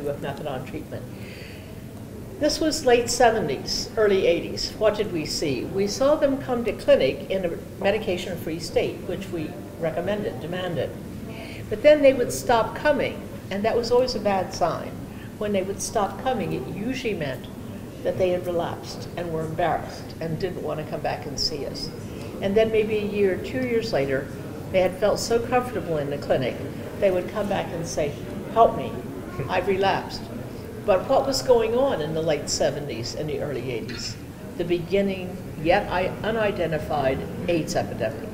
with methadone treatment. This was late 70s, early 80s. What did we see? We saw them come to clinic in a medication-free state, which we recommended, demanded. But then they would stop coming, and that was always a bad sign. When they would stop coming, it usually meant that they had relapsed and were embarrassed and didn't want to come back and see us. And then maybe a year, 2 years later, they had felt so comfortable in the clinic, they would come back and say, "Help me, I've relapsed." But what was going on in the late 70s and the early 80s? The beginning, yet unidentified AIDS epidemic.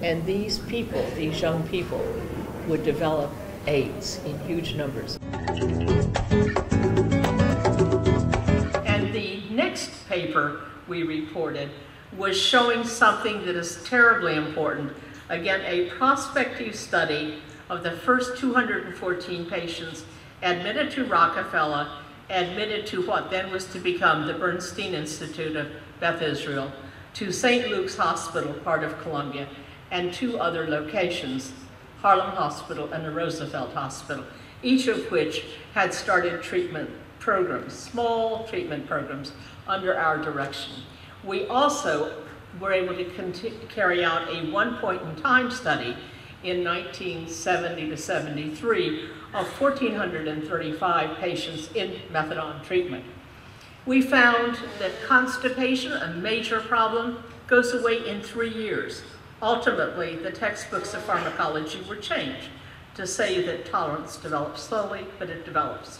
And these people, these young people, would develop AIDS in huge numbers. And the next paper we reported was showing something that is terribly important. Again, a prospective study of the first 214 patients admitted to Rockefeller, admitted to what then was to become the Bernstein Institute of Beth Israel, to St. Luke's Hospital, part of Columbia, and two other locations, Harlem Hospital and the Roosevelt Hospital, each of which had started treatment programs, small treatment programs, under our direction. We also were able to carry out a one-point-in-time study in 1970 to 73 of 1,435 patients in methadone treatment. We found that constipation, a major problem, goes away in 3 years. Ultimately, the textbooks of pharmacology were changed to say that tolerance develops slowly, but it develops.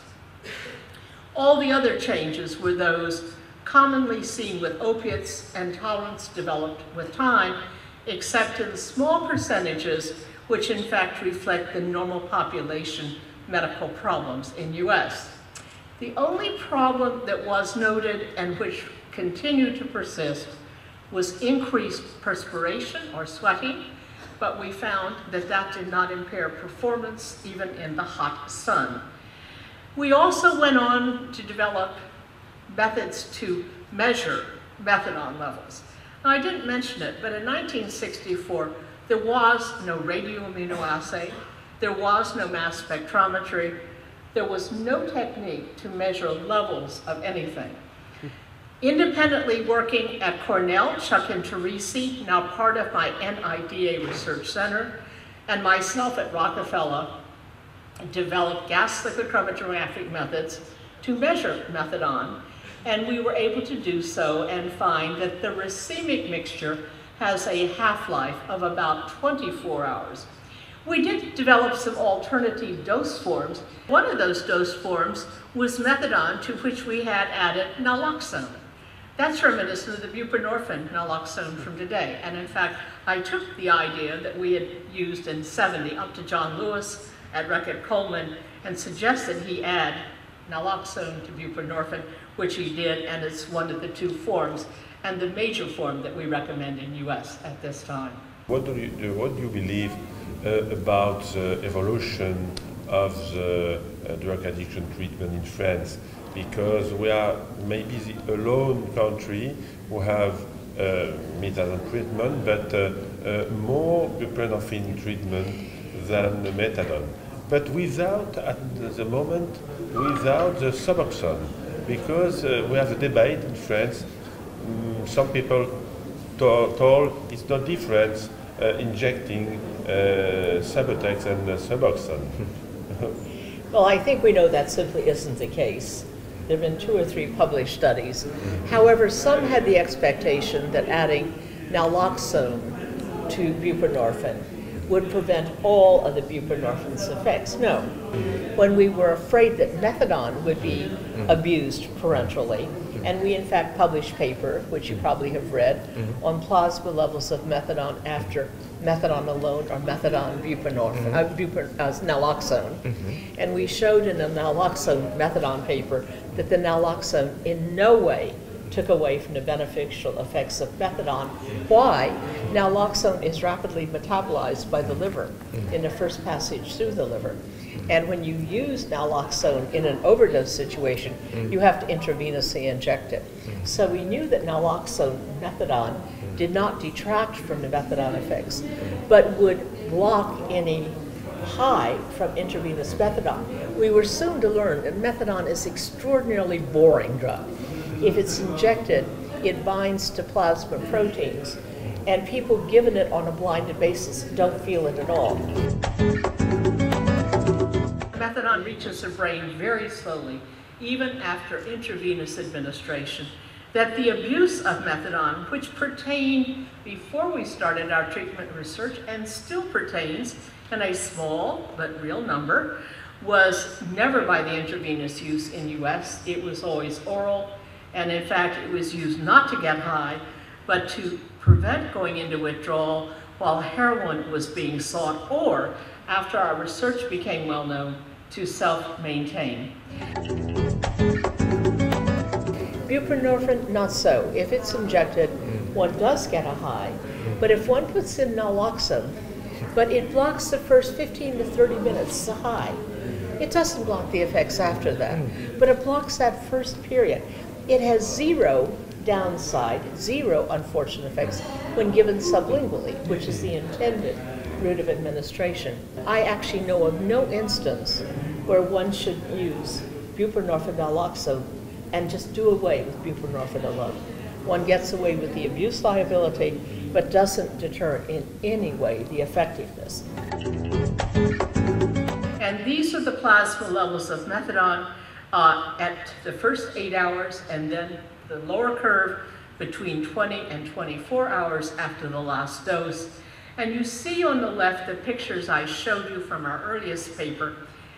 All the other changes were those commonly seen with opiates, and tolerance developed with time, except in small percentages which in fact reflect the normal population medical problems in US. The only problem that was noted and which continued to persist was increased perspiration or sweating, but we found that that did not impair performance even in the hot sun. We also went on to develop methods to measure methadone levels. Now, I didn't mention it, but in 1964, there was no radioimmunoassay, there was no mass spectrometry, there was no technique to measure levels of anything. Independently working at Cornell, Chuck and Teresi, now part of my NIDA Research Center, and myself at Rockefeller, developed gas liquid chromatographic methods to measure methadone, and we were able to do so and find that the racemic mixture has a half-life of about 24 hours. We did develop some alternative dose forms. One of those dose forms was methadone, to which we had added naloxone. That's reminiscent of the buprenorphine naloxone from today. And in fact, I took the idea that we had used in 70 up to John Lewis at Reckitt Coleman and suggested he add naloxone to buprenorphine, which he did, and it's one of the two forms, and the major form that we recommend in US at this time. What do you believe about the evolution of the drug addiction treatment in France? Because we are maybe the alone country who have methadone treatment, but more buprenorphine treatment than the methadone. But without, at the moment, without the Suboxone, because we have a debate in France. Some people told it's no difference injecting Subotex and Suboxone. Well, I think we know that simply isn't the case. There have been 2 or 3 published studies. However, some had the expectation that adding naloxone to buprenorphine would prevent all of the buprenorphine's effects. No. When we were afraid that methadone would be abused parenterally, and we in fact published a paper, which you probably have read, on plasma levels of methadone after methadone alone or methadone buprenorphine, naloxone. And we showed in the naloxone methadone paper that the naloxone in no way took away from the beneficial effects of methadone. Why? Naloxone is rapidly metabolized by the liver in the first passage through the liver. And when you use naloxone in an overdose situation, you have to intravenously inject it. So we knew that naloxone, methadone, did not detract from the methadone effects, but would block any high from intravenous methadone. We were soon to learn that methadone is an extraordinarily boring drug. If it's injected, it binds to plasma proteins, and people given it on a blinded basis don't feel it at all. Methadone reaches the brain very slowly, even after intravenous administration. That the abuse of methadone, which pertained before we started our treatment research and still pertains in a small but real number, was never by the intravenous use in US. It was always oral, and in fact it was used not to get high, but to prevent going into withdrawal while heroin was being sought, or after our research became well known, to self-maintain. Buprenorphine, not so. If it's injected, one does get a high. But if one puts in naloxone, but it blocks the first 15 to 30 minutes, the high. It doesn't block the effects after that, but it blocks that first period. It has zero downside, zero unfortunate effects when given sublingually, which is the intended route of administration. I actually know of no instance where one should use buprenorphine naloxone and just do away with buprenorphine alone. One gets away with the abuse liability, but doesn't deter in any way the effectiveness. And these are the plasma levels of methadone at the first 8 hours, and then the lower curve between 20 and 24 hours after the last dose. And you see on the left the pictures I showed you from our earliest paper,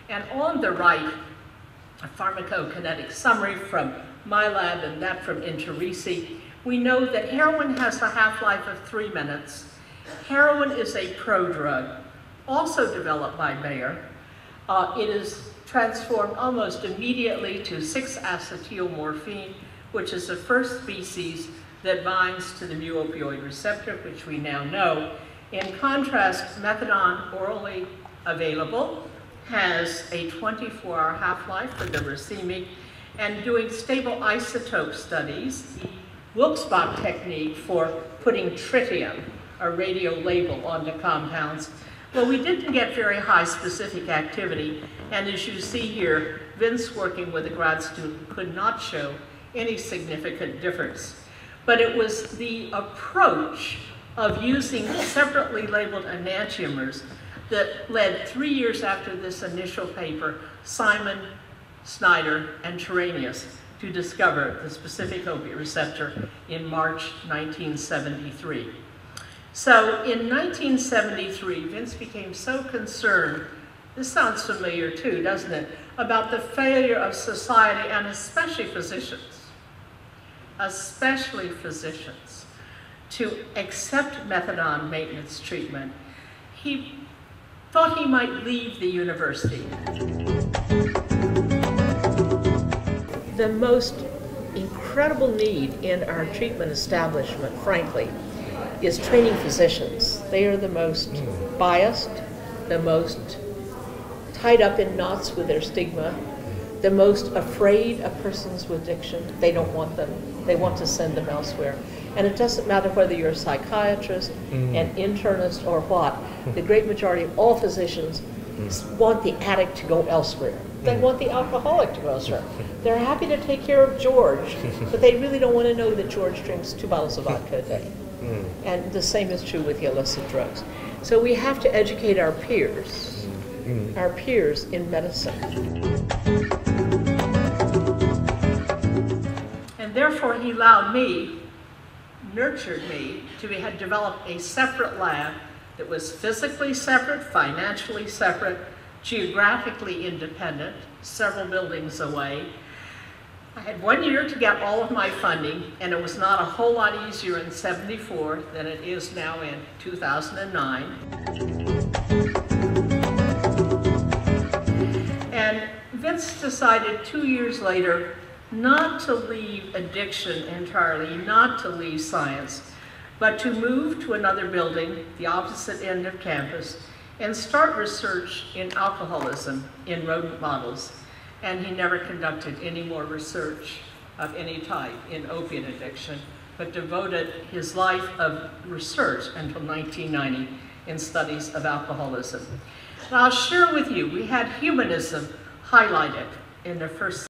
and on the right, a pharmacokinetic summary from my lab and that from Interrisi. We know that heroin has a half-life of 3 minutes. Heroin is a prodrug, also developed by Bayer. It is transformed almost immediately to 6-acetylmorphine, which is the first species that binds to the mu-opioid receptor, which we now know. In contrast, methadone, orally available, has a 24-hour half-life for the racemic, and doing stable isotope studies, the Wilkes-Bach technique for putting tritium, a radio label, onto compounds. Well, we didn't get very high specific activity, and as you see here, Vince, working with a grad student, could not show any significant difference. But it was the approach of using separately labeled enantiomers that led 3 years after this initial paper, Simon, Snyder, and Terranius to discover the specific opiate receptor in March 1973. So in 1973, Vince became so concerned, this sounds familiar too, doesn't it, about the failure of society and especially physicians, to accept methadone maintenance treatment. He thought he might leave the university. The most incredible need in our treatment establishment, frankly, is training physicians. They are the most biased, the most tied up in knots with their stigma, the most afraid of persons with addiction. They don't want them. They want to send them elsewhere. And it doesn't matter whether you're a psychiatrist, an internist, or what. The great majority of all physicians want the addict to go elsewhere. They want the alcoholic to go elsewhere. They're happy to take care of George, but they really don't want to know that George drinks 2 bottles of vodka a day. And the same is true with the illicit drugs. So we have to educate our peers in medicine. And therefore he allowed me, nurtured me, to develop a separate lab that was physically separate, financially separate, geographically independent, several buildings away. I had 1 year to get all of my funding, and it was not a whole lot easier in '74 than it is now in 2009. And Vince decided 2 years later not to leave addiction entirely, not to leave science, but to move to another building, the opposite end of campus, and start research in alcoholism in rodent models. And he never conducted any more research of any type in opiate addiction, but devoted his life of research until 1990 in studies of alcoholism. And I'll share with you, we had humanism highlighted in the first